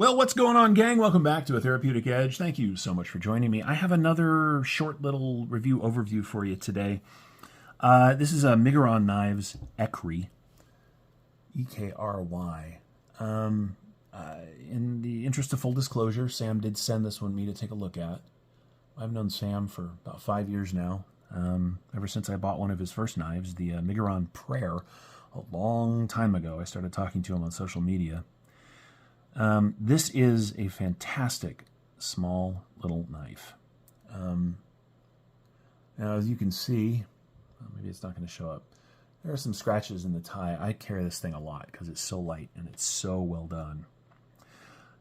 Well, what's going on, gang? Welcome back to A Therapeutic Edge. Thank you so much for joining me. I have another short little review overview for you today. This is a Miguron Knives Ekry, E-K-R-Y. In the interest of full disclosure, Sam did send this one me to take a look at. I've known Sam for about 5 years now, ever since I bought one of his first knives, the Miguron Prayer, a long time ago. I started talking to him on social media. This is a fantastic small little knife. Now, as you can see, maybe it's not going to show up. There are some scratches in the tie. I carry this thing a lot because it's so light and it's so well done.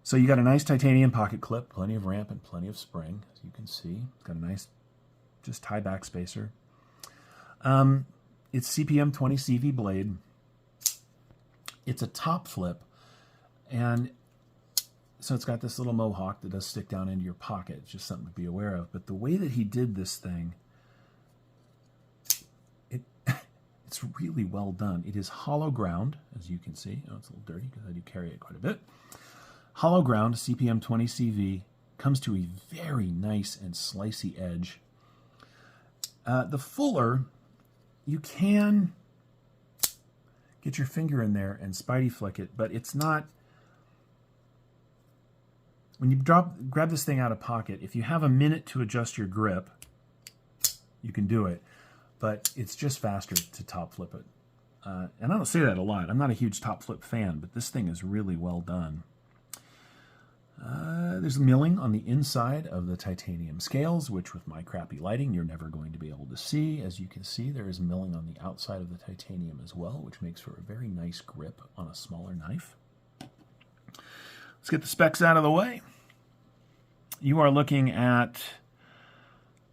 So you got a nice titanium pocket clip, plenty of ramp and plenty of spring, as you can see. It's got a nice, just tie back spacer. It's CPM 20 CV blade. It's a top flip, and so it's got this little mohawk that does stick down into your pocket. It's just something to be aware of. But the way that he did this thing, it's really well done. It is hollow ground, as you can see. Oh, it's a little dirty because I do carry it quite a bit. Hollow ground, CPM 20 CV, comes to a very nice and slicey edge. The fuller, you can get your finger in there and spidey flick it, but it's not... When you grab this thing out of pocket, if you have a minute to adjust your grip, you can do it, but it's just faster to top flip it. And I don't say that a lot. I'm not a huge top flip fan, but this thing is really well done. There's milling on the inside of the titanium scales, which with my crappy lighting, you're never going to be able to see. As you can see, there is milling on the outside of the titanium as well, which makes for a very nice grip on a smaller knife. Let's get the specs out of the way. You are looking at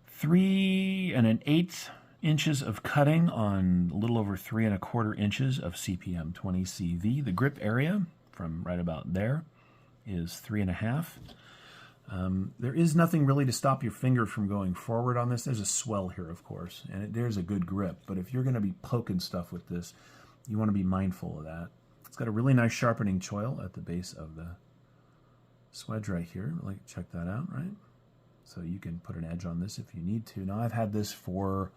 3 1/8 inches of cutting on a little over 3 1/4 inches of CPM 20 CV. The grip area from right about there is 3 1/2. There is nothing really to stop your finger from going forward on this. There's a swell here, of course, and there's a good grip. But if you're going to be poking stuff with this, you want to be mindful of that. It's got a really nice sharpening choil at the base of the swedge right here. Like, check that out, right? So you can put an edge on this if you need to. Now, I've had this for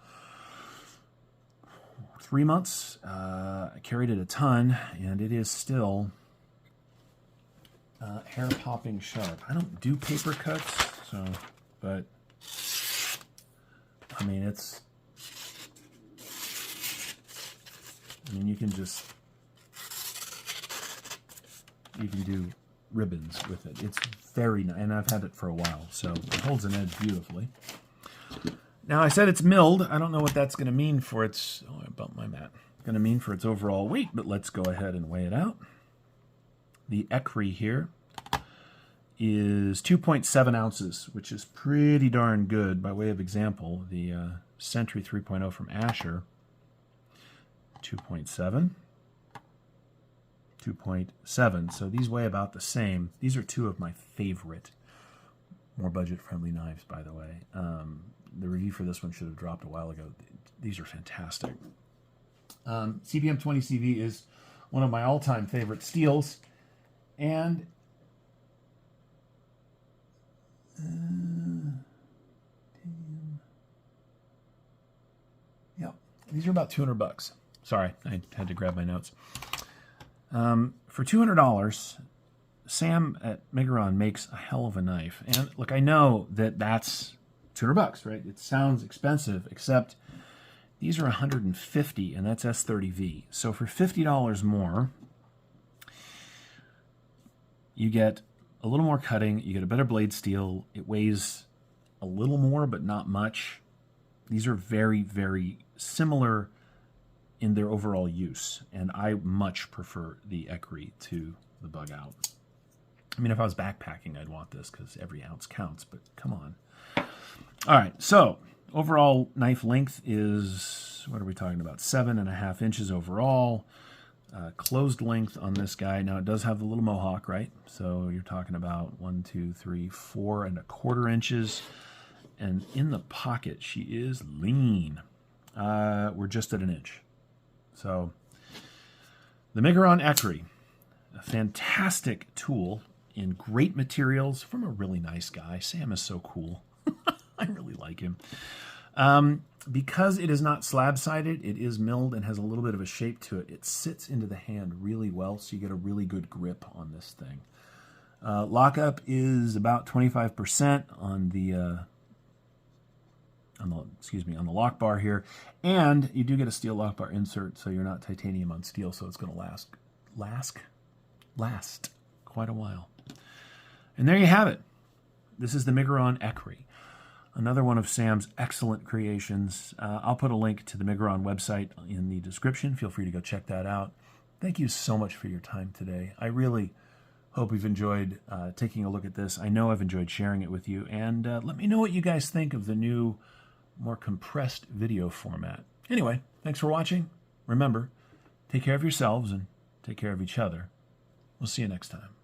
3 months. I carried it a ton, and it is still hair-popping sharp. I don't do paper cuts, but I mean, you can do ribbons with it. It's very nice, and I've had it for a while, so it holds an edge beautifully. Now, I said it's milled. I don't know what that's going to mean for its... Oh, I bumped my mat. It's going to mean for its overall weight, but let's go ahead and weigh it out. The Ekry here is 2.7 ounces, which is pretty darn good. By way of example, the Sentry 3.0 from Asher, 2.7. 2.7. So these weigh about the same. These are two of my favorite, more budget-friendly knives, by the way. The review for this one should have dropped a while ago. These are fantastic. CPM 20 CV is one of my all-time favorite steels. And yeah, these are about $200. Sorry, I had to grab my notes. For $200, Sam at Miguron makes a hell of a knife. And look, I know that that's $200, right? It sounds expensive, except these are $150, and that's S30V. So for $50 more, you get a little more cutting, you get a better blade steel. It weighs a little more, but not much. These are very, very similar in their overall use, and I much prefer the Ekry to the Bug Out. I mean, if I was backpacking, I'd want this because every ounce counts, but come on. All right, so overall knife length is, what are we talking about, 7.5 inches overall. Closed length on this guy. Now, it does have the little mohawk, right? So you're talking about 4 1/4 inches. And in the pocket, she is lean. We're just at an inch. So the Miguron Ekry, a fantastic tool in great materials from a really nice guy. Sam is so cool. I really like him. Because it is not slab-sided, it is milled and has a little bit of a shape to it. It sits into the hand really well, so you get a really good grip on this thing. Lockup is about 25% on the lock bar here, and you do get a steel lock bar insert, so you're not titanium on steel, so it's going to last quite a while. And there you have it. This is the Miguron Ekry, another one of Sam's excellent creations. I'll put a link to the Miguron website in the description. Feel free to go check that out. Thank you so much for your time today. I really hope you've enjoyed taking a look at this. I know I've enjoyed sharing it with you, and let me know what you guys think of the new, more compressed video format. Anyway, thanks for watching. Remember, take care of yourselves and take care of each other. We'll see you next time.